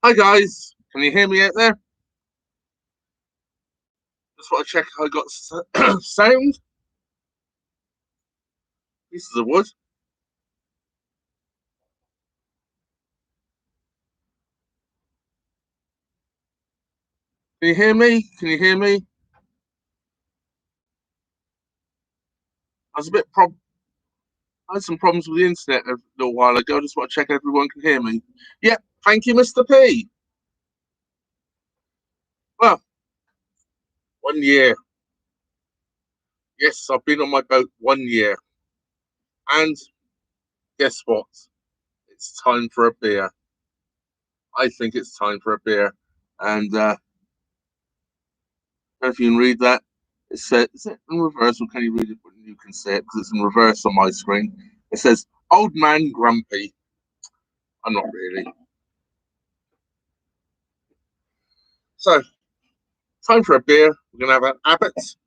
Hi guys, can you hear me out there? Just want to check if I got sound. Pieces of wood. Can you hear me? Can you hear me? I was a bit prob. I had some problems with the internet a little while ago. I just want to check everyone can hear me. Yep, thank you, Mr. P. Well, 1 year. Yes, I've been on my boat 1 year, and guess what? It's time for a beer. I think it's time for a beer, and if you can read that, it says, is it in reverse or can you read it when you can see it? Because it's in reverse on my screen. It says, Old Man Grumpy. I'm not really. So, time for a beer. We're going to have an Abbott's.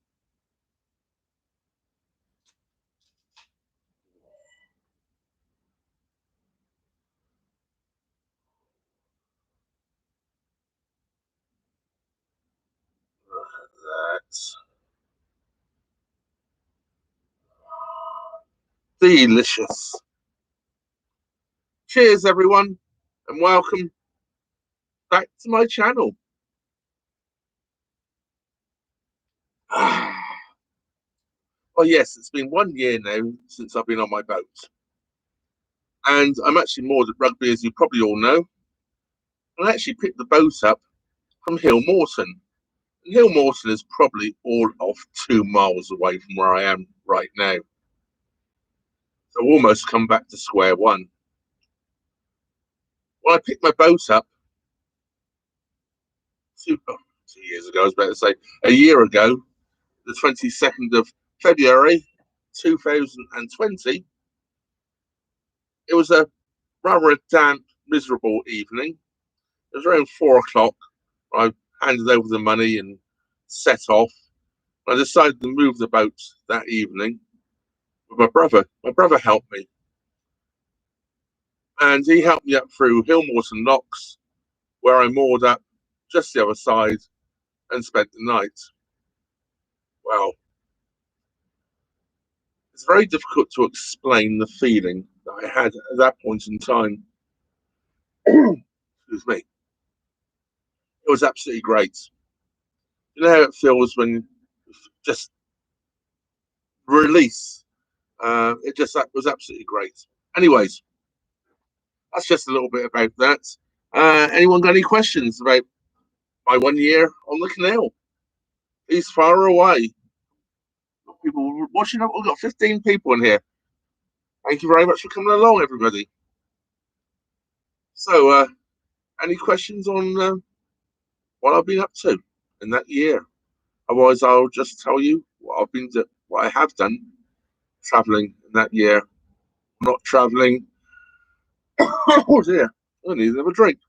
That's delicious. Cheers, everyone, and welcome back to my channel. Oh, yes, it's been 1 year now since I've been on my boat. And I'm actually moored at Rugby, as you probably all know. I actually picked the boat up from Hill Morton. And Hill Morton is probably all of 2 miles away from where I am right now. So I've almost come back to square one. When I picked my boat up 2 years ago, I was about to say a year ago, the 22nd of February 2020, it was a rather damp, miserable evening. It was around 4 o'clock. I handed over the money and set off. I decided to move the boat that evening with my brother. My brother helped me, and he helped me up through Hillmorton Locks, where I moored up just the other side and spent the night. Well, it's very difficult to explain the feeling that I had at that point in time. Excuse me. It was absolutely great. You know how it feels when you just release. It just that was absolutely great. Anyways, that's just a little bit about that. Anyone got any questions about my 1 year on the canal? He's far away. People watching. We've got 15 people in here. Thank you very much for coming along, everybody. So, any questions on what I've been up to in that year? Otherwise, I'll just tell you what I have done traveling in that year. Not traveling. Oh dear, I need another drink.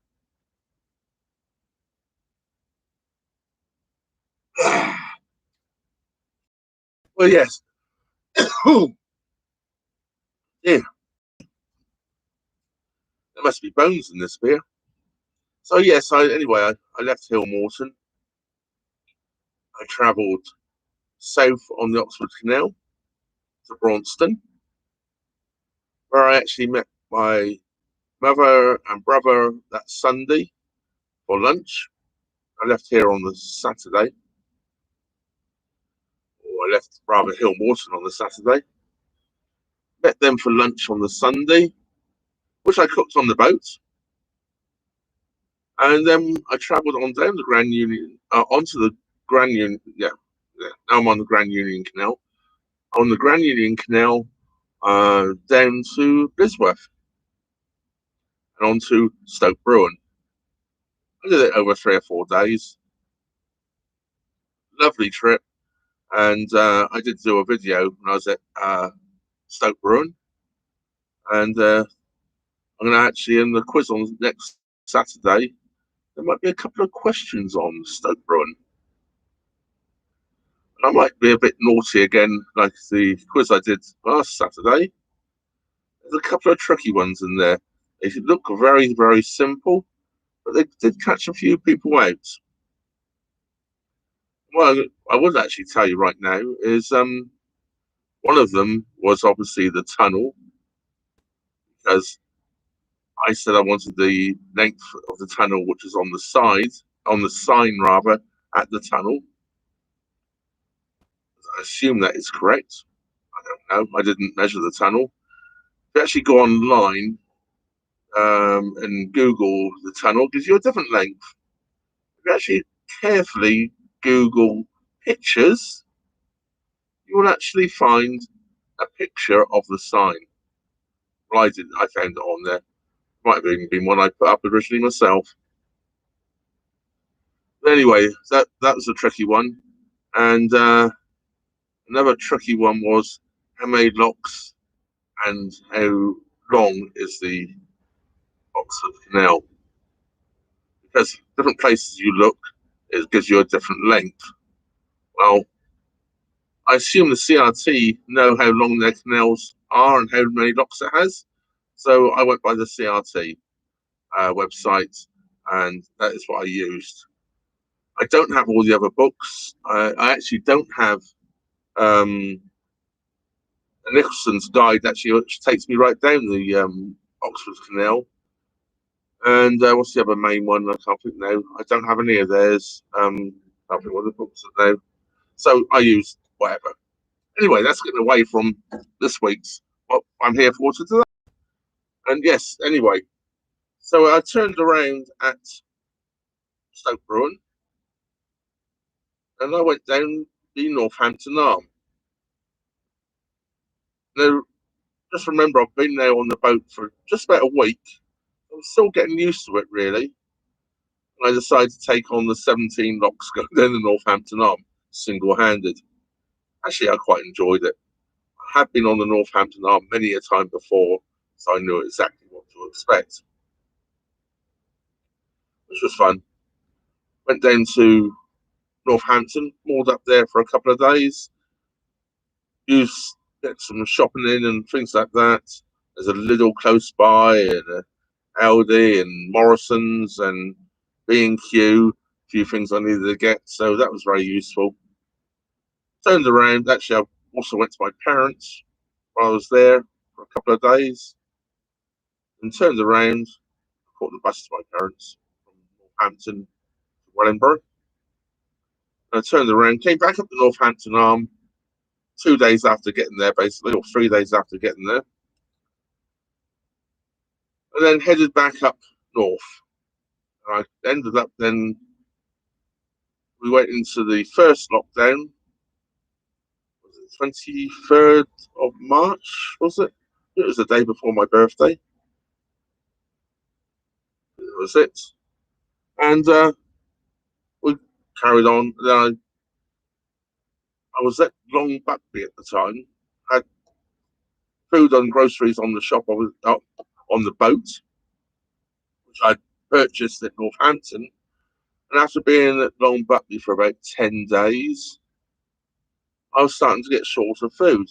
Well, yes. Oh, yeah, there must be bones in this beer. So yes, I left Hill Morton. I travelled south on the Oxford Canal to Braunston, where I actually met my mother and brother that Sunday for lunch. I left here on the Saturday, or I left rather Hill Morton on the Saturday. Met them for lunch on the Sunday, which I cooked on the boat. And then I travelled on down the Grand Union, onto the Grand Union. Yeah, yeah. Now I'm on the Grand Union Canal. On the Grand Union Canal, down to Bisworth and on to Stoke Bruin. I did it over 3 or 4 days. Lovely trip. And I did do a video when I was at Stoke Bruin. And I'm going to actually, in the quiz on next Saturday, there might be a couple of questions on Stoke Bruin. I might be a bit naughty again, like the quiz I did last Saturday. There's a couple of tricky ones in there. They look very, very simple, but they did catch a few people out. Well, I would actually tell you right now is one of them was obviously the tunnel, because I said I wanted the length of the tunnel, which is on the side, on the sign rather, at the tunnel. I assume that is correct. I don't know. I didn't measure the tunnel. If you actually go online and Google the tunnel, gives you a different length. If you actually carefully Google pictures, you will actually find a picture of the sign. Well, I did. I found it on there. Might have even been one I put up originally myself. But anyway, that was a tricky one. And another tricky one was how many locks and how long is the Oxford Canal? Because different places you look, it gives you a different length. Well, I assume the CRT know how long their canals are and how many locks it has. So I went by the CRT website, and that is what I used. I don't have all the other books. I actually don't have Nicholson's guide, actually, which takes me right down the Oxford Canal. And what's the other main one? I can't think now. I don't have any of theirs. I can't think what the books are now. So I use whatever. Anyway, that's getting away from this week's what I'm here for today. And yes, anyway, so I turned around at Stoke Bruin and I went down the Northampton Arm. Now, just remember, I've been there on the boat for just about a week. I'm still getting used to it, really. And I decided to take on the 17 locks going down the Northampton Arm single-handed. Actually, I quite enjoyed it. I had been on the Northampton Arm many a time before, so I knew exactly what to expect, which was fun. Went down to Northampton, moored up there for a couple of days, used get some shopping in and things like that. There's a Lidl close by, and a Aldi and Morrison's and B&Q, a few things I needed to get, so that was very useful. Turned around, actually I also went to my parents while I was there for a couple of days, and turned around, caught the bus to my parents from Northampton to Wellingborough. And I turned around, came back up the Northampton Arm 2 days after getting there, basically, or 3 days after getting there, and then headed back up north. And I ended up then, we went into the first lockdown, was it 23rd of March, was it? It was the day before my birthday. That was it. And we carried on. Then I was at Long Buckby at the time. I had food and groceries on the shop I was on the boat, which I purchased at Northampton. And after being at Long Buckby for about 10 days, I was starting to get short of food.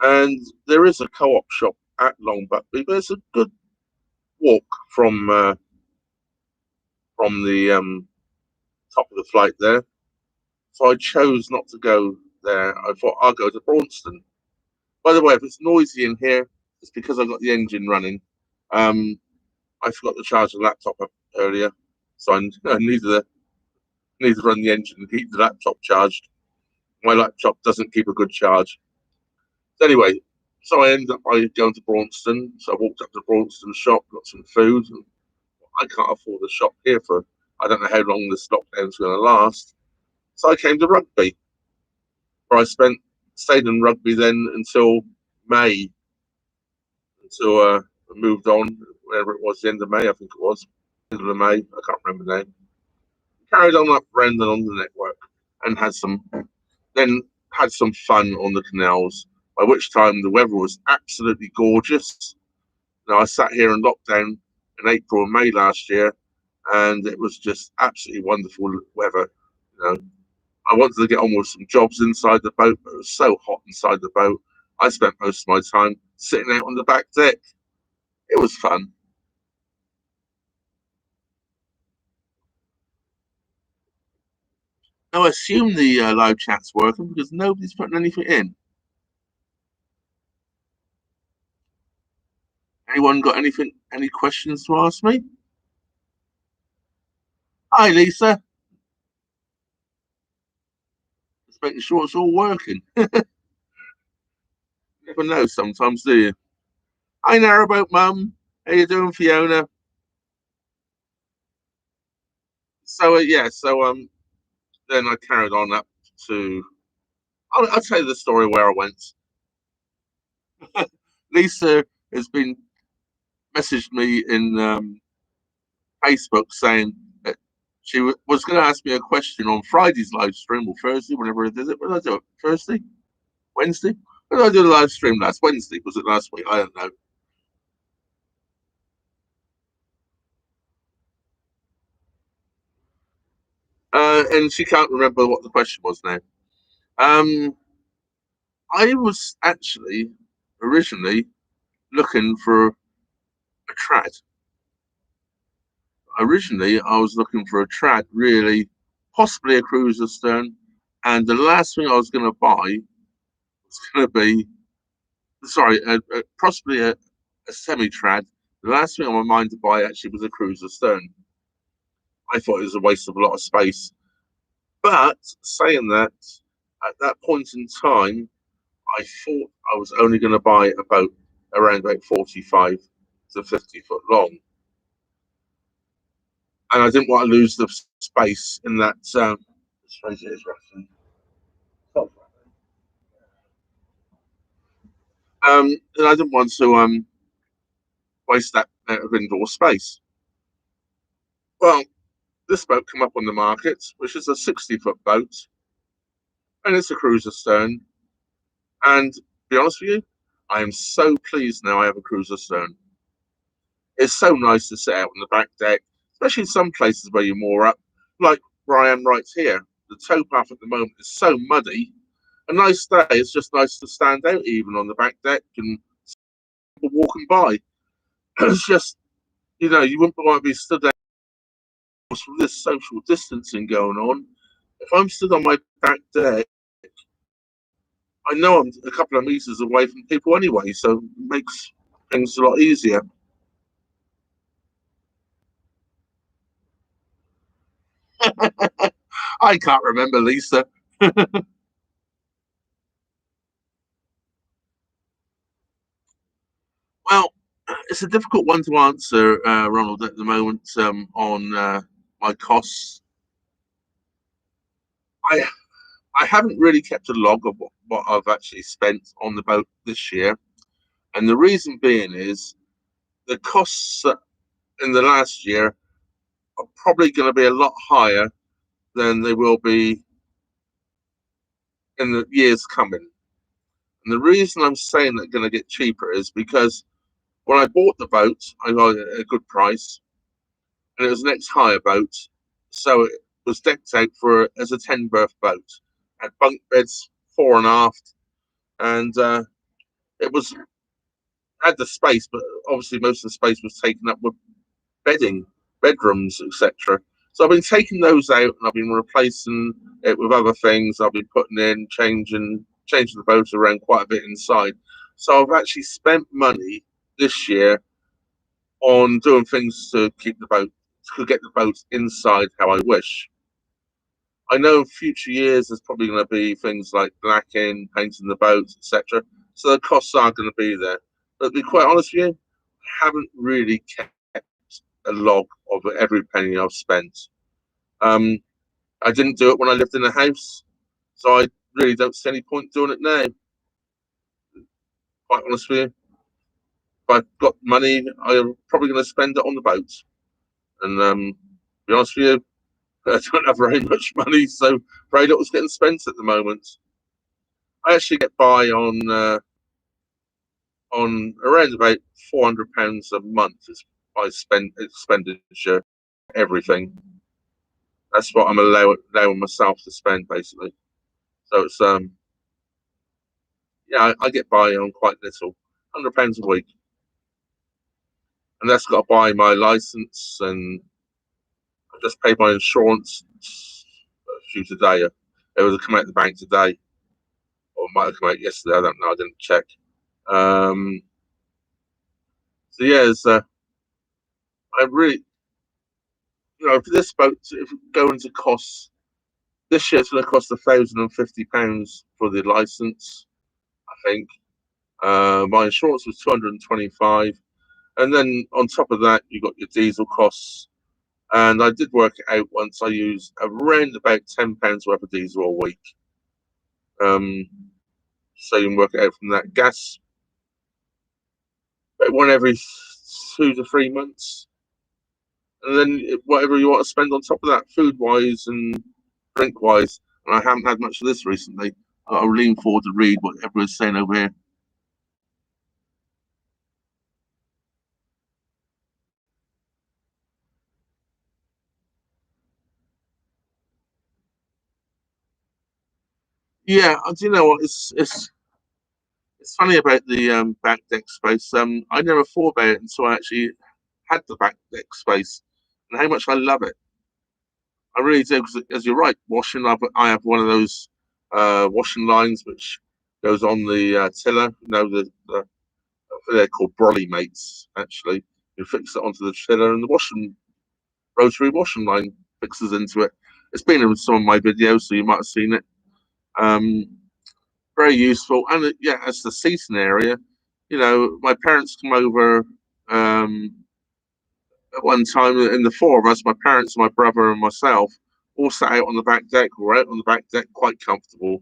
And there is a co-op shop at Long Buckby, but it's a good walk from the top of the flight there. So I chose not to go there. I thought I'll go to Braunston. By the way, if it's noisy in here, it's because I've got the engine running. I forgot to charge the laptop up earlier, so I need to run the engine and keep the laptop charged. My laptop doesn't keep a good charge. So anyway, so I ended up by going to Braunston. So I walked up to Braunston shop, got some food. And I can't afford a shop here for, I don't know how long this lockdown's going to last. So I came to Rugby, where I stayed in Rugby then until May, until I moved on, wherever it was, the end of May, I think it was, end of May, I can't remember now. Carried on up Brandon on the network and had some fun on the canals, by which time the weather was absolutely gorgeous. Now, I sat here in lockdown in April and May last year, and it was just absolutely wonderful weather. You know, I wanted to get on with some jobs inside the boat, but it was so hot inside the boat. I spent most of my time sitting out on the back deck. It was fun. Now, I assume the live chat's working because nobody's putting anything in. Anyone got anything? Any questions to ask me? Hi, Lisa. Just making sure it's all working. Never know sometimes, do you? Hi, Narrowboat Mum. How you doing, Fiona? So yeah, then I carried on up to. I'll tell you the story where I went. Lisa has been messaged me in Facebook saying that she was going to ask me a question on Friday's live stream or Thursday, whenever I did it. When did I do it? Thursday? Wednesday? When did I do the live stream last Wednesday? Was it last week? I don't know. And she can't remember what the question was now. I was actually originally looking for a trad. Originally, I was looking for a trad, really, possibly a cruiser stern, and the last thing I was going to buy was going to be, sorry, possibly a semi trad. The last thing on my mind to buy actually was a cruiser stern. I thought it was a waste of a lot of space. But saying that, at that point in time, I thought I was only going to buy a boat around about 45 to 50 foot long. And I didn't want to lose the space in that. It is roughly. And I didn't want to waste that amount of indoor space. Well, this boat came up on the market, which is a 60-foot boat, and it's a cruiser stern. And to be honest with you, I am so pleased now I have a cruiser stern. It's so nice to sit out on the back deck, especially in some places where you're more up, like where I am right here. The towpath at the moment is so muddy. A nice day, it's just nice to stand out even on the back deck and people walking by. It's just, you wouldn't want to be stood there with this social distancing going on. If I'm stood on my back deck, I know I'm a couple of meters away from people anyway, so it makes things a lot easier. I can't remember, Lisa. Well, it's a difficult one to answer, Ronald, at the moment on my costs. I I haven't really kept a log of what I've actually spent on the boat this year, and the reason being is the costs in the last year are probably going to be a lot higher than they will be in the years coming. And the reason I'm saying they're going to get cheaper is because when I bought the boat, I got it at a good price, and it was an ex-hire boat, so it was decked out for as a 10 berth boat. Had bunk beds fore and aft, and it was had the space, but obviously most of the space was taken up with bedding, bedrooms, etc. So I've been taking those out and I've been replacing it with other things. I've been putting in, changing the boat around quite a bit inside. So I've actually spent money this year on doing things to keep the boat, to get the boat inside how I wish. I know in future years there's probably going to be things like blacking, painting the boat, etc. So the costs are going to be there. But to be quite honest with you, I haven't really kept a log of every penny I've spent. Um, I didn't do it when I lived in a house, so I really don't see any point doing it now. Quite honest with you, if I've got money, I'm probably going to spend it on the boat. And to be honest with you, I don't have very much money, so very little's getting spent at the moment. I actually get by on around about £400 a month is my expenditure, everything. That's what I'm allowing myself to spend basically. So it's yeah, I get by on quite little, £100 a week, and that's got to buy my license, and I just paid my insurance due today. It was come out the bank today, or it might have come out yesterday. I don't know. I didn't check. Um, so yeah, I really, for this boat, if we go into costs, this year it's going to cost £1,050 for the license, I think. My insurance was 225, and then on top of that, you got your diesel costs. And I did work it out once. I used around about £10 worth of diesel a week. So you can work it out from that. Gas, about one every 2 to 3 months, and then whatever you want to spend on top of that, food wise and drink wise. And I haven't had much of this recently. I'll lean forward to read what everyone's saying over here. Yeah, do you know what? It's funny about the back deck space. I never thought about it until I actually had the back deck space, and how much I love it. I really do. Because as you're right, washing. I have one of those washing lines which goes on the tiller. They're called brolly mates. Actually, you fix it onto the tiller, and the washing rotary washing line fixes into it. It's been in some of my videos, so you might have seen it. Um, Very useful, and yeah, as the seating area, my parents come over at one time, and the four of us, my parents, my brother, and myself, all sat out on the back deck. We're out on the back deck, quite comfortable.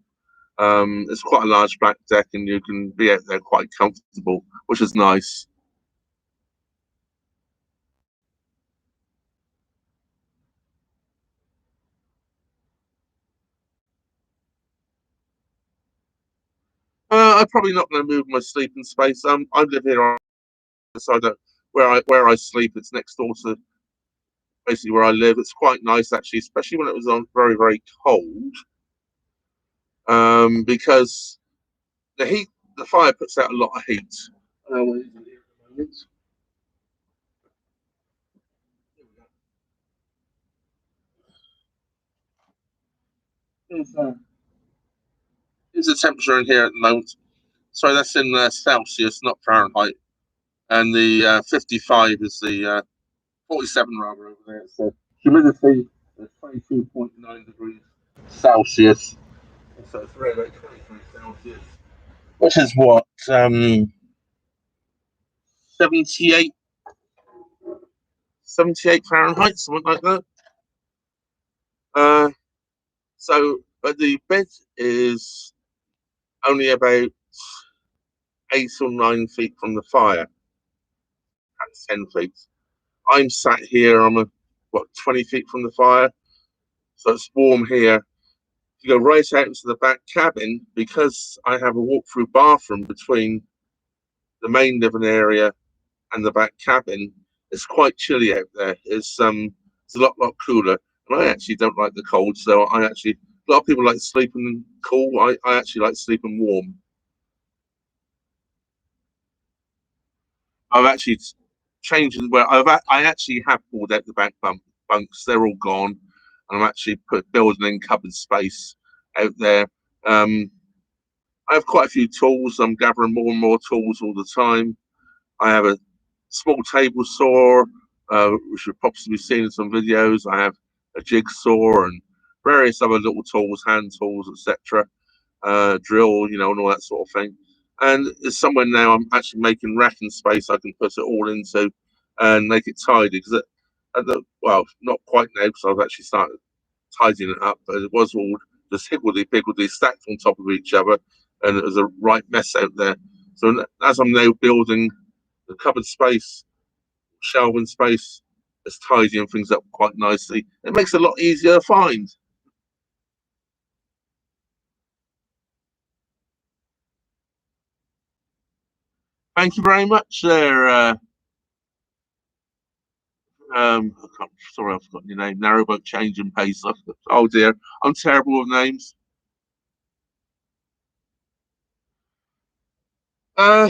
It's quite a large back deck, and you can be out there quite comfortable, which is nice. I'm probably not going to move my sleeping space. I live here, so I don't where I sleep. It's next door to basically where I live. It's quite nice actually, especially when it was on very very cold. Because the fire puts out a lot of heat. Here's, uh, here's the temperature in here at the moment. So that's in Celsius, not Fahrenheit. And the 55 is the 47 rather over there. So humidity is 22.9 degrees Celsius. So it's around about 23 Celsius. Which is what, 78, 78 Fahrenheit, something like that. Uh, but the bed is only about 8 or 9 feet from the fire. That's 10 feet. I'm sat here. I'm 20 feet from the fire, so it's warm here. You go right out into the back cabin because I have a walk-through bathroom between the main living area and the back cabin. It's quite chilly out there. It's a lot cooler, and I actually don't like the cold. So a lot of people like sleeping cool. I actually like sleeping warm. I've actually changed where I actually have pulled out the back bunks. They're all gone, and I'm actually building in cupboard space out there. Um, I have quite a few tools. I'm gathering more and more tools all the time. I have a small table saw, which you've possibly seen in some videos. I have a jigsaw and various other little tools, hand tools, etc. Drill, and all that sort of thing. And it's somewhere now I'm actually making racking space I can put it all into and make it tidy. Because well, not quite now because I've actually started tidying it up, but it was all just higgledy-piggledy stacked on top of each other, and it was a right mess out there. So as I'm now building the cupboard space, shelving space, it's tidying things up quite nicely. It makes it a lot easier to find. Thank you very much there. Sorry, I've forgotten your name. Narrowboat change and pace. Oh dear, I'm terrible with names. Uh,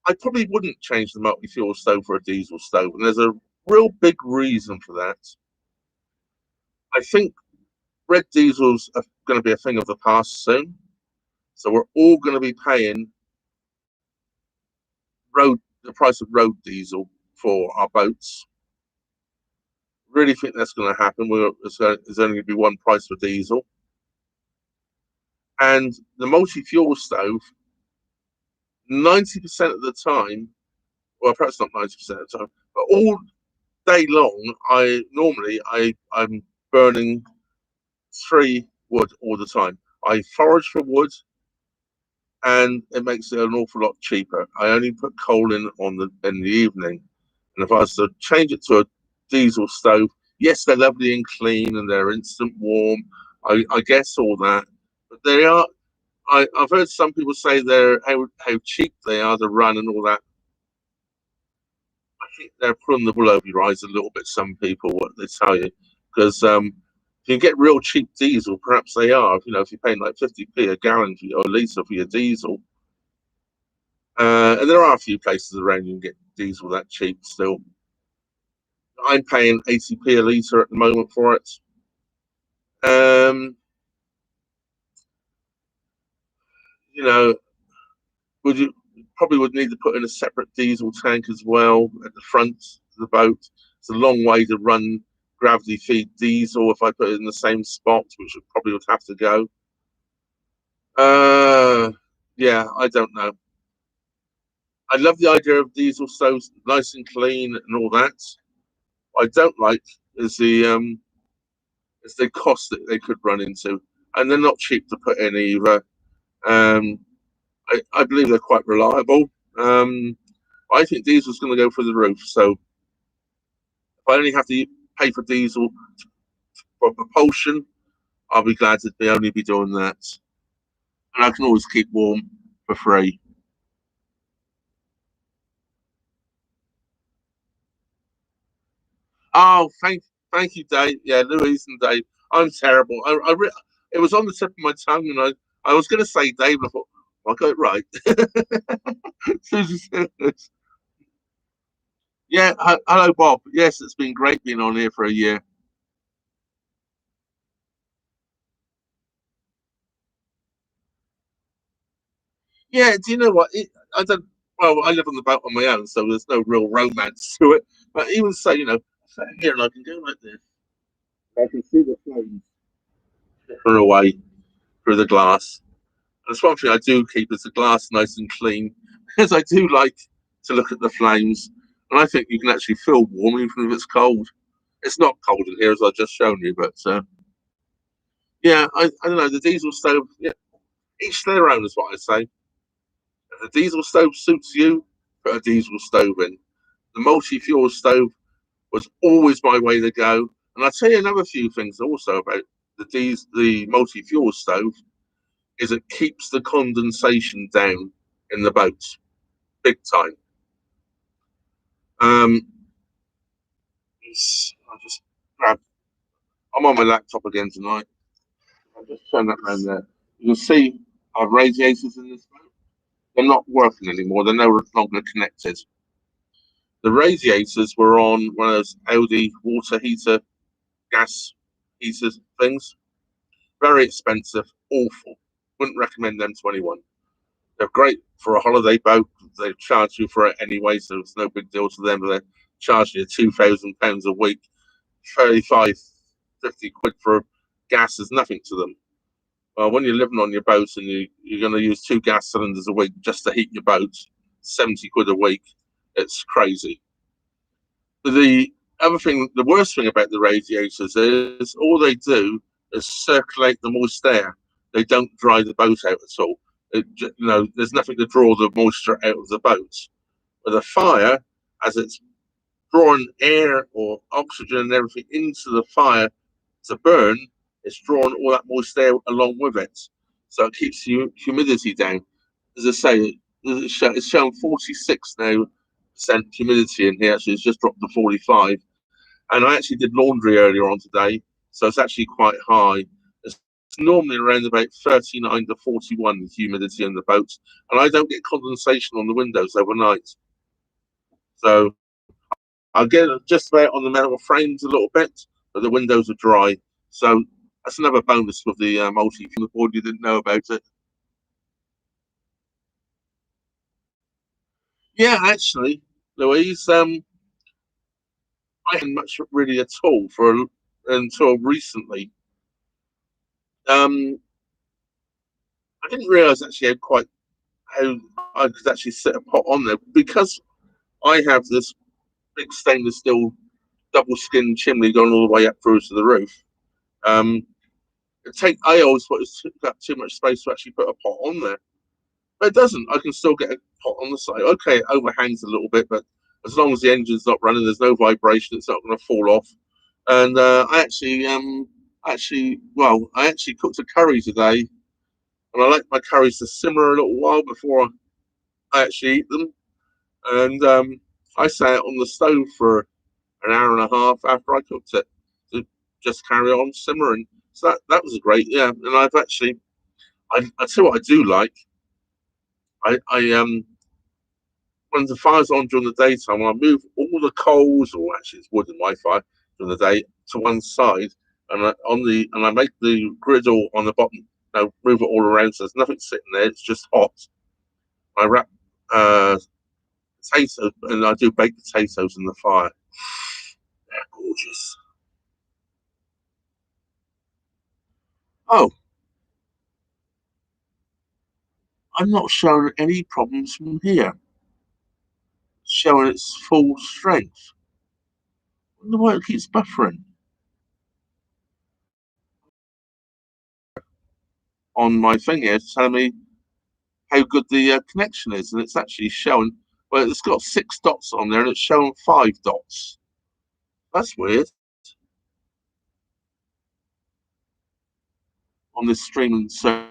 I probably wouldn't change the multi-fuel stove for a diesel stove, and there's a real big reason for that. I think red diesels are going to be a thing of the past soon. So we're all going to be paying the price of road diesel for our boats. Really think that's going to happen. There's only going to be one price for diesel, and the multi-fuel stove. 90% of the time, well, perhaps not 90% of the time, but all day long, I'm burning three wood all the time. I forage for wood, and it makes it an awful lot cheaper. I only put coal in the evening, and if I was to change it to a diesel stove, yes, they're lovely and clean and they're instant warm. I guess all that, but they are. I've heard some people say they're how cheap they are to run and all that. I think they're pulling the wool over your eyes a little bit. Some people, what they tell you, because if you get real cheap diesel, perhaps they are. You know, if you're paying like 50p a gallon for your litre for your diesel, and there are a few places around you can get diesel that cheap still. I'm paying 80p a litre at the moment for it. Um, you know, would you probably would need to put in a separate diesel tank as well at the front of the boat. It's a long way to run gravity feed diesel if I put it in the same spot, which probably would have to go. Uh, yeah, I don't know. I love the idea of diesel stoves, nice and clean and all that. What I don't like is the cost that they could run into, and they're not cheap to put in either. Um, I believe they're quite reliable. I think diesel's going to go through the roof. So if I only have to pay for diesel for propulsion, I'll be glad to be only be doing that, and I can always keep warm for free. Oh, thank you, Dave. Yeah, Louise and Dave. I'm terrible. It was on the tip of my tongue, and I was going to say Dave. And I thought I got it right. Susie says, yeah, hello, Bob. Yes, it's been great being on here for a year. Yeah, do you know what? I don't. Well, I live on the boat on my own, so there's no real romance to it. But even so, I sat here and I can go like this. I can see the flames flicker away through the glass. And that's one thing I do keep is the glass nice and clean, because I do like to look at the flames. And I think you can actually feel warm even if it's cold. It's not cold in here, as I've just shown you, but yeah, I don't know. The diesel stove, yeah, each their own is what I say. If the diesel stove suits you, put a diesel stove in. The multi-fuel stove was always my way to go. And I'll tell you another few things also about the multi-fuel stove is it keeps the condensation down in the boats big time. Um, I just grab. I'm on my laptop again tonight. I'll just turn that around there. You can see our radiators in this boat. They're not working anymore. They're no longer connected. The radiators were on one of those Audi water heater gas heater things. Very expensive, awful. Wouldn't recommend them to anyone. They're great for a holiday boat. They charge you for it anyway, so it's no big deal to them. They're charging you £2,000 a week. 35, 50 quid for gas is nothing to them. Well, when you're living on your boat and you're going to use two gas cylinders a week just to heat your boat, 70 quid a week, it's crazy. The other thing, the worst thing about the radiators is all they do is circulate the moist air. They don't dry the boat out at all. There's nothing to draw the moisture out of the boat. With a fire, as it's drawing air or oxygen and everything into the fire to burn, it's drawing all that moist air along with it. So it keeps humidity down. As I say, it's showing 46 now percent humidity in here. Actually, it's just dropped to 45. And I actually did laundry earlier on today, so it's actually quite high. It's normally around about 39 to 41 humidity in the boat, and I don't get condensation on the windows overnight. So I'll get just about on the metal frames a little bit, but the windows are dry. So that's another bonus with the multi from the board you didn't know about it. Yeah, actually, Louise, I hadn't much really at all until recently. Um, I didn't realise actually how I could actually set a pot on there because I have this big stainless steel double skin chimney going all the way up through to the roof. Um, I always thought it took too much space to actually put a pot on there, but it doesn't. I can still get a pot on the side. Okay, it overhangs a little bit, but as long as the engine's not running, there's no vibration. It's not going to fall off. And I actually cooked a curry today, and I like my curries to simmer a little while before I actually eat them. And I sat it on the stove for an hour and a half after I cooked it to just carry on simmering. So that was great, yeah. And I tell you what I do like. I when the fire's on during the daytime, I move all the coals, or actually it's wood and Wi-Fi during the day, to one side, and I make the griddle on the bottom. Move it all around so there's nothing sitting there. It's just hot. I wrap uh, potatoes, and I do baked potatoes in the fire. They're gorgeous. Oh, I'm not showing any problems from here. It's showing its full strength. I wonder why it keeps buffering on my thing here. It's telling me how good the connection is, and it's actually showing. Well, it's got 6 dots on there, and it's showing 5 dots. That's weird. On this streaming service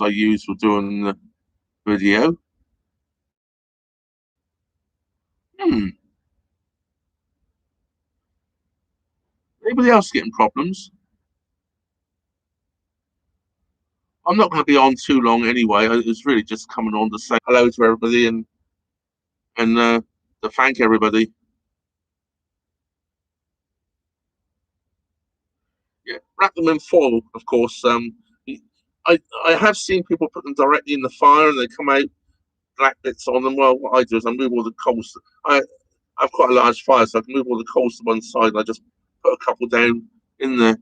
I use for doing the video. Hmm. Anybody else getting problems? I'm not going to be on too long anyway. I was really just coming on to say hello to everybody and to thank everybody. Yeah, wrap them in foil, of course. I have seen people put them directly in the fire and they come out black bits on them. Well, what I do is I move all the coals. I've quite a large fire, so I can move all the coals to one side. And I just put a couple down in there.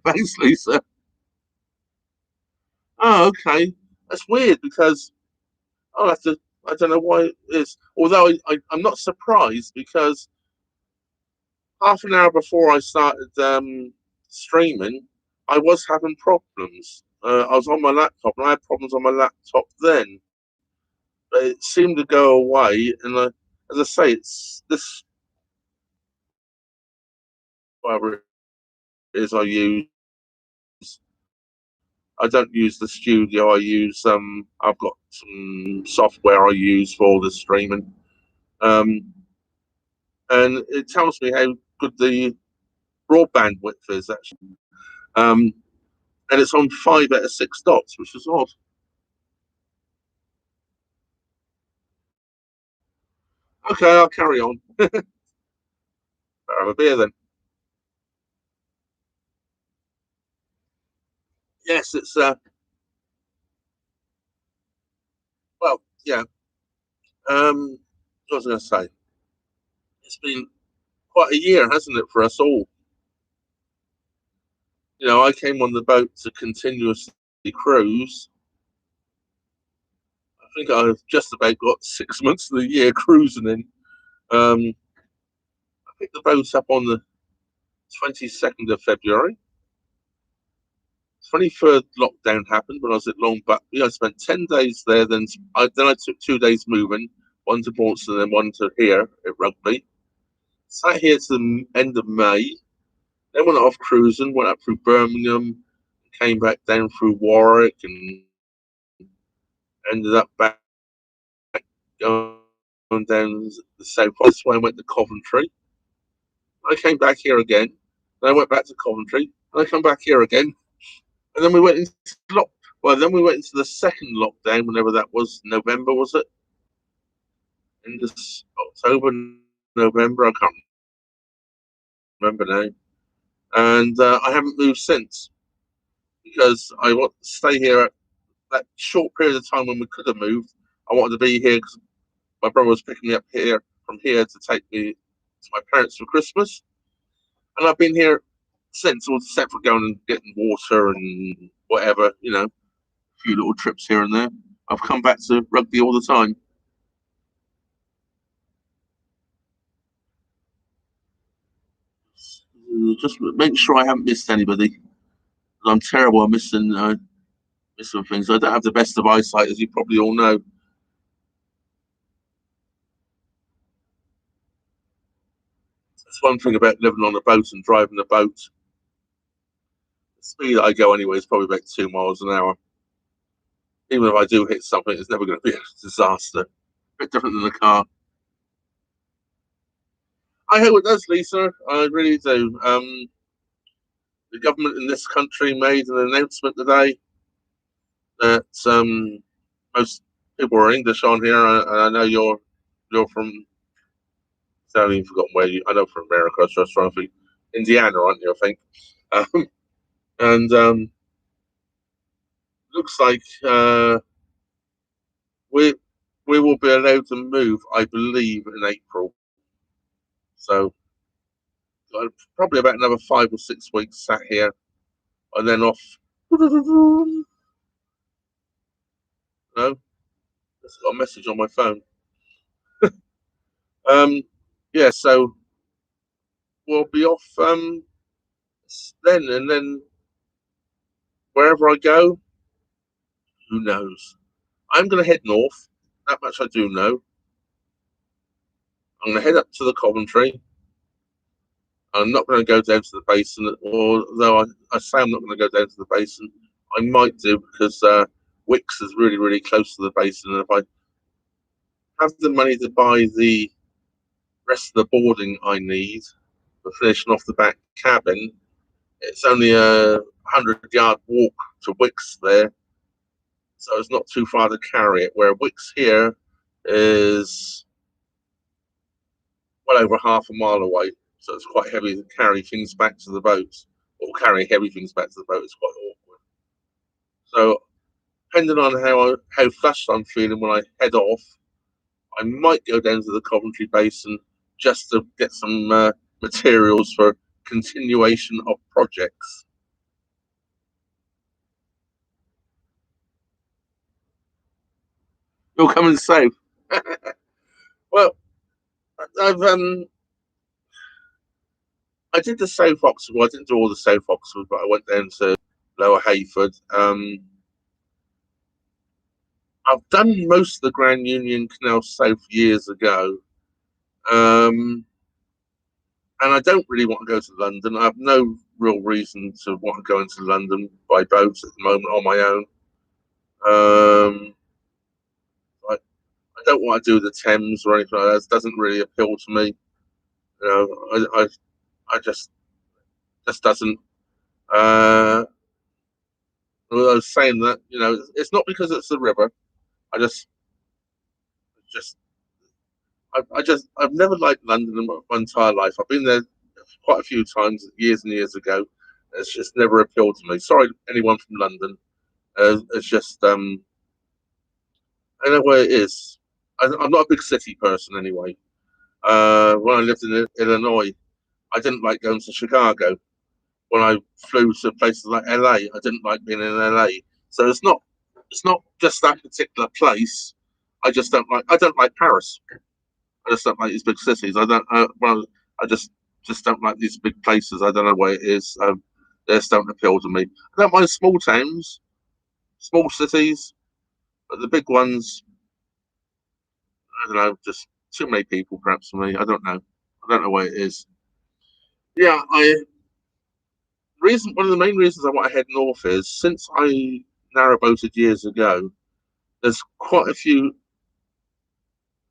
Thanks, Lisa. Oh, okay. That's weird because I'll have to. I don't know why it is. Although I'm not surprised because half an hour before I started streaming, I was having problems. I was on my laptop and I had problems on my laptop then, but it seemed to go away. And as I say, it's this whatever it is I use. I don't use the studio. I use I've got some software I use for the streaming, um, and it tells me how good the broadband width is actually. Um, and it's on 5 out of 6 dots, which is odd. Okay, I'll carry on. Have a beer then. Yes, it's well, yeah. What was I going to say? It's been quite a year, hasn't it, for us all? I came on the boat to continuously cruise. I think I've just about got 6 months of the year cruising in. I picked the boat up on the 22nd of February. 23rd lockdown happened when I was at Long But. I spent 10 days there. Then I took 2 days moving, one to Boston and then one to here at Rugby. Sat here to the end of May. Then went off cruising, went up through Birmingham, came back down through Warwick, and ended up back going down the south. This way I went to Coventry. I came back here again. Then I went back to Coventry. And I come back here again. And then we went into then we went into the second lockdown, whenever that was. November, was it? In this October, November, I can't remember now. And I haven't moved since because I want to stay here at that short period of time when we could have moved. I wanted to be here because my brother was picking me up here from here to take me to my parents for Christmas, and I've been here since, all except for going and getting water and whatever, a few little trips here and there. I've come back to rugby all the time. Just make sure I haven't missed anybody. I'm terrible at missing things. I don't have the best of eyesight, as you probably all know. That's one thing about living on a boat and driving a boat. The speed I go anyway is probably about 2 miles an hour. Even if I do hit something, it's never going to be a disaster. A bit different than a car. I hope it does, Lisa. I really do. The government in this country made an announcement today that most people are English on here, and I know you're from. I haven't even forgotten where you. I know from America. I was just trying to think. Indiana, aren't you? I think. Um, and looks like we we will be allowed to move, I believe, in April. So probably about another 5 or 6 weeks sat here, and then off. No, it's got a message on my phone. Um, yeah, so we'll be off then, and then wherever I go, who knows? I'm going to head north. That much I do know. I'm going to head up to the Coventry. I'm not going to go down to the basin, although I say I'm not going to go down to the basin. I might do because Wicks is really, really close to the basin, and if I have the money to buy the rest of the boarding I need for finishing off the back cabin, it's only a 100-yard walk to Wicks there, so it's not too far to carry it. Where Wicks here is well over half a mile away, so it's quite heavy to carry things back to the boat, or carry heavy things back to the boat. It's quite awkward. So, depending on how flushed I'm feeling when I head off, I might go down to the Coventry Basin just to get some materials for continuation of projects. You'll come and save. Well, I've I did the South Oxford. Well, I didn't do all the South Oxford, but I went down to Lower Hayford. I've done most of the Grand Union Canal South years ago, um, and I don't really want to go to London. I have no real reason to want to go into London by boat at the moment on my own. I, I don't want to do the Thames or anything like that. It doesn't really appeal to me. You know, I just doesn't. Uh, I was saying that it's not because it's the river. I just I've never liked London in my entire life. I've been there quite a few times, years and years ago. It's just never appealed to me. Sorry, anyone from London. It's just I know where it is. I'm not a big city person anyway. When I lived in Illinois, I didn't like going to Chicago. When I flew to places like LA, I didn't like being in LA. So it's not just that particular place. I don't like Paris. I just don't like these big cities. I don't. Well, I just don't like these big places. I don't know where it is. They just don't appeal to me. I don't mind small towns, small cities, but the big ones, I don't know. Just too many people, perhaps for me. I don't know. I don't know where it is. Yeah, I reason one of the main reasons I want to head north is since I narrowboated years ago. There's quite a few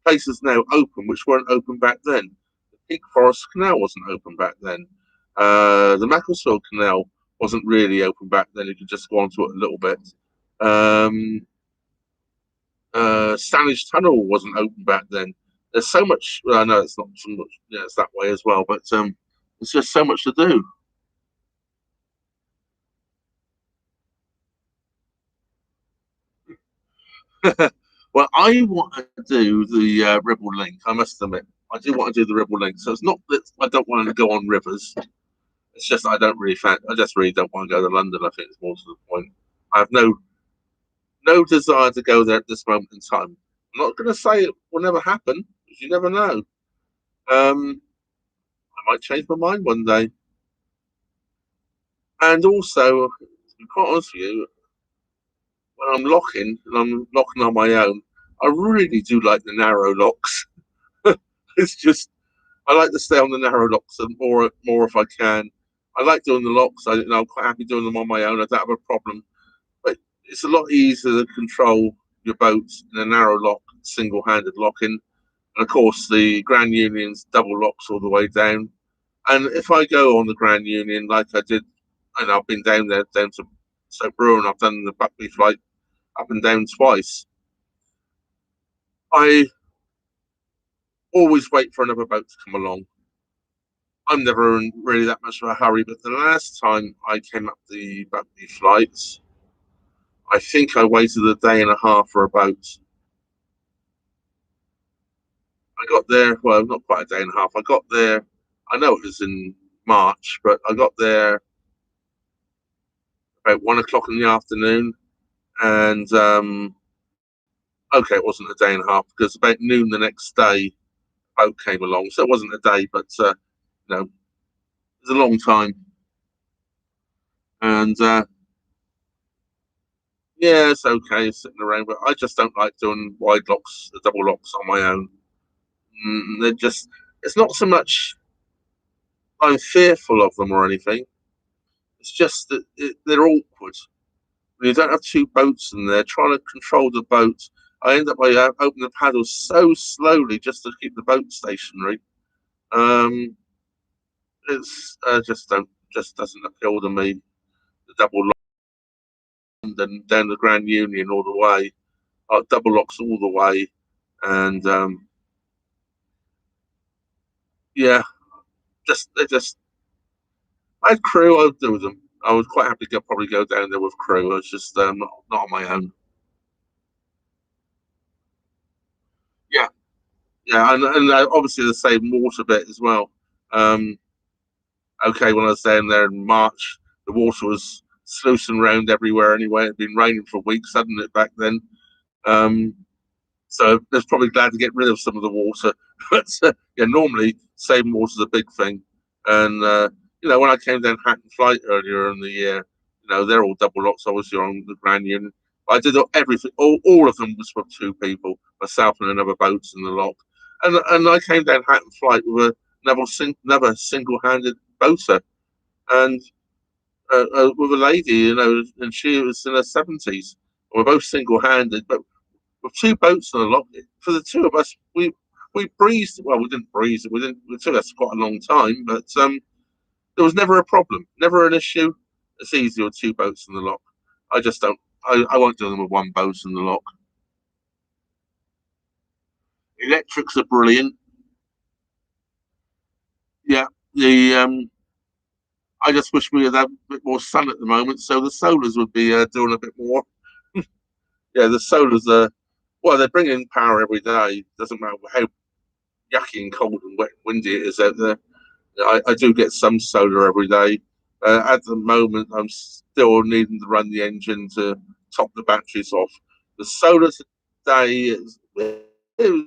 places now open which weren't open back then. The Peak Forest Canal wasn't open back then. The Macclesfield Canal wasn't really open back then. You could just go onto it a little bit. Um, Stanage Tunnel wasn't open back then. There's so much. Well, I know it's not so much. Yeah, it's that way as well. But There's just so much to do. Well, I want to do the Ribble Link. I must admit, I do want to do the Ribble Link. So it's not that I don't want to go on rivers. It's just I don't really I just really don't want to go to London. I think it's more to the point. I have no desire to go there at this moment in time. I'm not going to say it will never happen, because you never know. I might change my mind one day. And also, to be quite honest with you, when I'm locking and I'm locking on my own, I really do like the narrow locks. It's just I like to stay on the narrow locks and more if I can. I like doing the locks. I'm quite happy doing them on my own. I don't have a problem. But it's a lot easier to control your boat in a narrow lock, single-handed locking. And of course, the Grand Union's double locks all the way down. And if I go on the Grand Union like I did, and I've been down there down to Stoke Brewer, and I've done the Buckley flight up and down twice, I always wait for another boat to come along. I'm never in really that much of a hurry, but the last time I came up the Buckley flights, I think I waited a day and a half for a boat. I got there, well, not quite a day and a half. I got there, I know it was in March, but I got there about 1 o'clock in the afternoon. And okay, it wasn't a day and a half because about noon the next day, a boat came along. So it wasn't a day, but it was a long time. And yeah, it's okay sitting around, but I just don't like doing wide locks, the double locks on my own. They're just, it's not so much I'm fearful of them or anything. It's just that they're awkward. When you don't have two boats in there, trying to control the boat, I end up by opening the paddles so slowly just to keep the boat stationary. Um, it's just doesn't appeal to me. The double lock and down the Grand Union all the way, double locks all the way, and yeah, just they just I had crew. I'd do with them. I was quite happy to probably go down there with crew. I was just not on my own. Yeah, yeah, and obviously the same water bit as well. Um, okay, when I was down there in March, the water was sluicing around everywhere anyway. It'd been raining for weeks, hadn't it, back then? Um, so I was probably glad to get rid of some of the water. But yeah, normally saving water is a big thing. And when I came down Hatton Flight earlier in the year, they're all double locks, obviously on the Grand Union. I did everything. All of them was for two people, myself and another boat in the lock. And I came down Hatton Flight with another single-handed boater, and with a lady, and she was in her 70s. We're both single-handed, but with two boats on a lock, for the two of us, we breezed. Well, we didn't breeze it. We didn't. It took us quite a long time, but there was never a problem, never an issue. It's easy with two boats in the lock. I just don't. I won't do them with one boat in the lock. Electrics are brilliant. Yeah, the I just wish we had a bit more sun at the moment, so the solars would be doing a bit more. Yeah, the solars are. Well, they're bringing power every day. Doesn't matter how yucky and cold and wet and windy it is out there. I do get some solar every day. At the moment, I'm still needing to run the engine to top the batteries off. The solar today well, it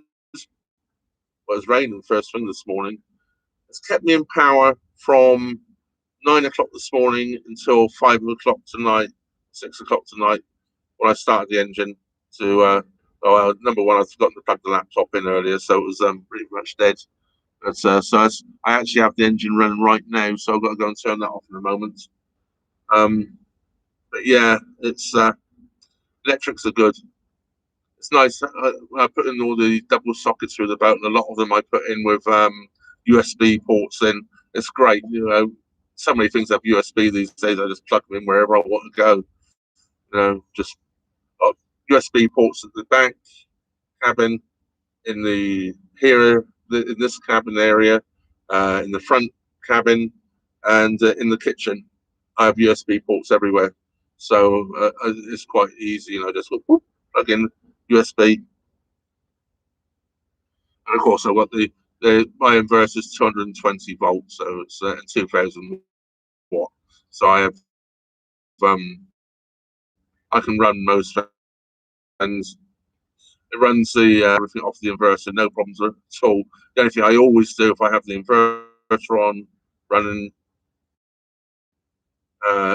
was raining first thing this morning. It's kept me in power from 9 o'clock this morning until 5 o'clock tonight, 6 o'clock tonight when I started the engine. To number one, I'd forgotten to plug the laptop in earlier, so it was pretty much dead. But, I actually have the engine running right now, so I've got to go and turn that off in a moment. But yeah, it's electrics are good. It's nice. I put in all the double sockets through the boat, and a lot of them I put in with USB ports. In it's great. So many things have USB these days. I just plug them in wherever I want to go. Just USB ports at the back cabin, in the here in this cabin area, in the front cabin, and in the kitchen, I have USB ports everywhere. So it's quite easy, just whoop, plug in USB. And of course, I've got my inverter is 220 volts, so it's 2000 watt. So I can run most fans. It runs the everything off the inverter, no problems at all. The only thing I always do if I have the inverter on running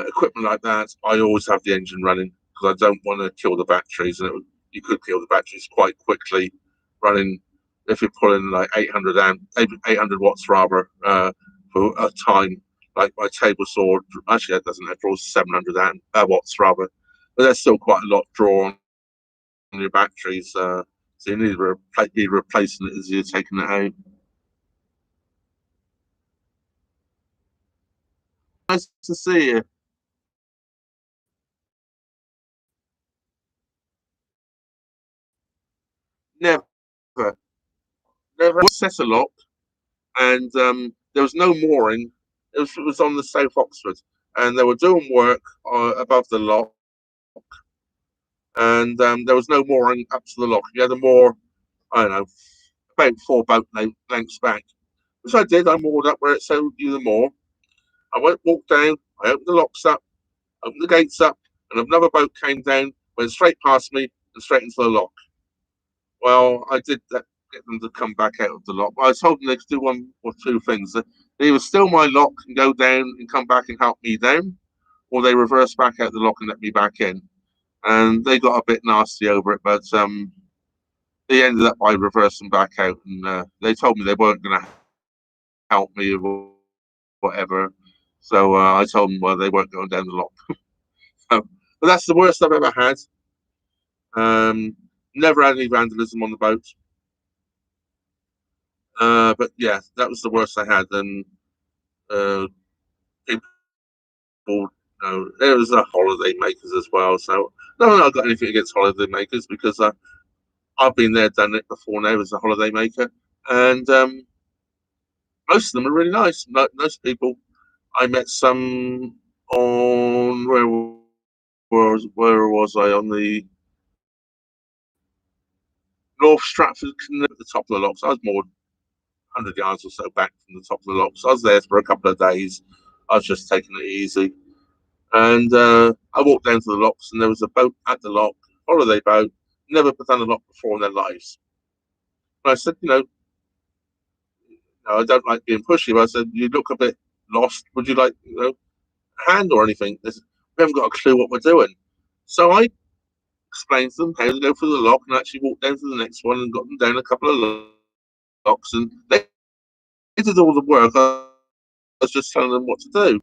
equipment like that, I always have the engine running because I don't want to kill the batteries. And you could kill the batteries quite quickly running if you're pulling like 800 watts rather for a time. Like my table saw, actually that doesn't have draws 700 watts rather, but there's still quite a lot draw on your batteries. So you need to be replacing it as you're taking it out. Nice to see you. Never, never set a lock, and there was no mooring. It was on the South Oxford, and they were doing work above the lock, and there was no mooring up to the lock. You had to moor, I don't know, about 4 boat lengths back, which I did. I moored up where it said you the moor. I walked down, I opened the locks up, opened the gates up, and another boat came down, went straight past me, and straight into the lock. Well, I did that, get them to come back out of the lock. I told them they could do one or two things. They would steal my lock and go down and come back and help me down, or they reverse back out the lock and let me back in. And they got a bit nasty over it, but they ended up by reversing back out, and they told me they weren't going to help me or whatever. So I told them, well, they weren't going down the lock. So, but that's the worst I've ever had. Never had any vandalism on the boat. But yeah, that was the worst I had. And uh, people, there was holiday makers as well. So no, I've got anything against holiday makers because I've been there, done it before now as a holiday maker, and most of them are really nice. Most people, I met some on where was I on the North Stratford Canal at the top of the locks. I was more 100 yards or so back from the top of the locks. I was there for a couple of days. I was just taking it easy. And I walked down to the locks, and there was a boat at the lock, holiday boat, never done a lock before in their lives. And I said, I don't like being pushy, but I said, you look a bit lost. Would you like, a hand or anything? They said, we haven't got a clue what we're doing. So I explained to them how to go through the lock and actually walked down to the next one and got them down a couple of locks. And they did all the work. I was just telling them what to do.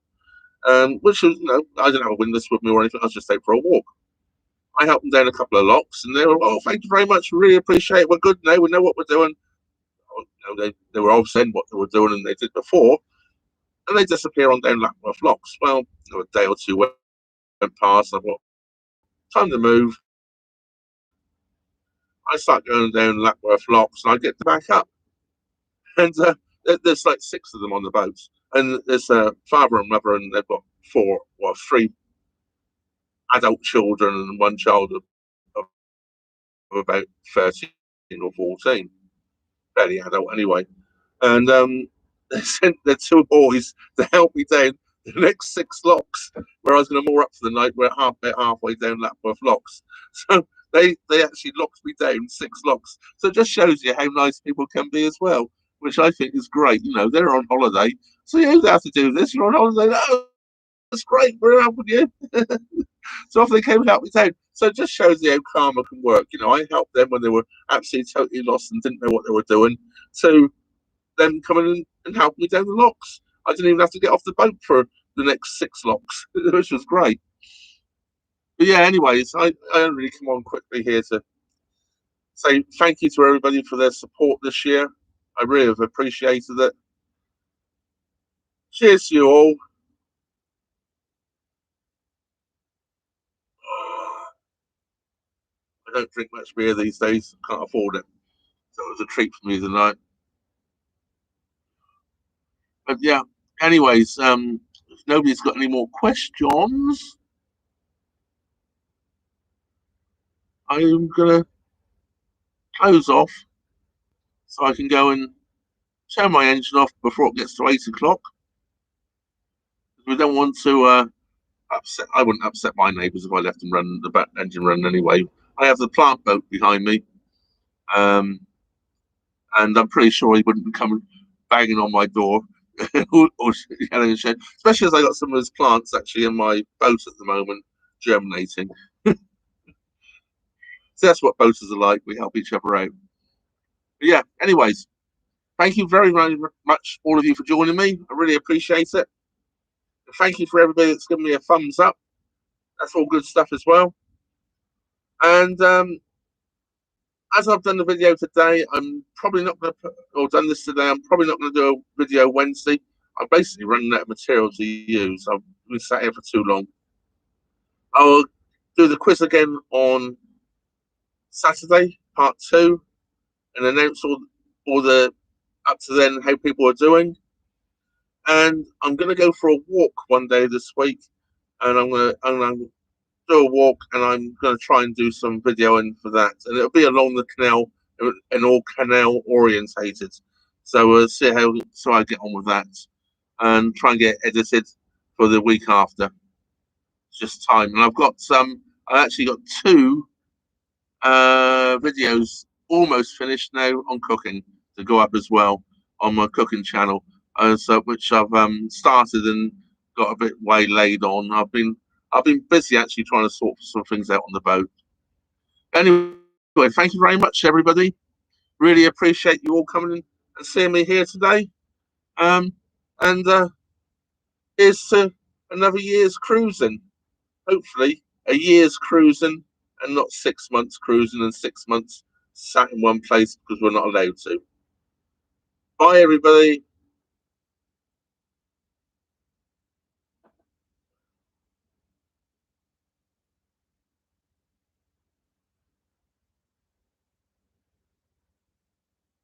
Which was, I didn't have a windlass with me or anything. I was just out for a walk. I helped them down a couple of locks, and they were, oh, thank you very much. We really appreciate it. We're good now. We know what we're doing. They were all saying what they were doing and they did before, and they disappear on down Lapworth locks. Well, a day or two went past. I thought, time to move. I start going down Lapworth locks, and I get back up, and there's like 6 of them on the boat, and there's a father and mother, and they've got 3 adult children and one child of about 13 or 14, fairly adult anyway. And they sent their 2 boys to help me down the next 6 locks where I was going to moor up for the night. We're halfway down Lapworth locks. So they actually locked me down 6 locks. So it just shows you how nice people can be as well, which I think is great. They're on holiday. So you don't have to do this. You're on holiday. Oh, that's great. We're helping you. So off they came and helped me down. So it just shows you how karma can work. I helped them when they were absolutely totally lost and didn't know what they were doing. So them coming in and helping me down the locks. I didn't even have to get off the boat for the next 6 locks, which was great. But yeah, anyways, I only really come on quickly here to say thank you to everybody for their support this year. I really have appreciated it. Cheers to you all. I don't drink much beer these days. Can't afford it. So it was a treat for me tonight. But yeah, Anyways, if nobody's got any more questions, I'm gonna close off so I can go and turn my engine off before it gets to 8 o'clock. We don't want to upset. I wouldn't upset my neighbours if I left them run the back engine running anyway. I have the plant boat behind me, um, and I'm pretty sure he wouldn't come banging on my door or yelling and shit. Especially as I got some of his plants actually in my boat at the moment, germinating. So that's what boaters are like. We help each other out. But yeah. Anyways, thank you very, very much, all of you, for joining me. I really appreciate it. And thank you for everybody that's given me a thumbs up. That's all good stuff as well. And as I've done the video today, I'm probably not going to put, or done this today, I'm probably not going to do a video Wednesday. I'm basically running out of material to use. I've been sat here for too long. I'll do the quiz again on Saturday, part 2, and announce all the up to then how people are doing. And I'm going to go for a walk one day this week, and I'm going to do a walk, and I'm going to try and do some videoing for that, and it'll be along the canal and all canal orientated. So we'll see how I get on with that, and try and get edited for the week after. It's just time, and I've got some. I actually got 2 videos almost finished now on cooking to go up as well on my cooking channel, so which I've started and got a bit waylaid on. I've been busy actually trying to sort some things out on the boat. Anyway, thank you very much, everybody. Really appreciate you all coming in and seeing me here today. And here's to another year's cruising. Hopefully, a year's cruising and not 6 months cruising and 6 months sat in one place because we're not allowed to. Bye, everybody.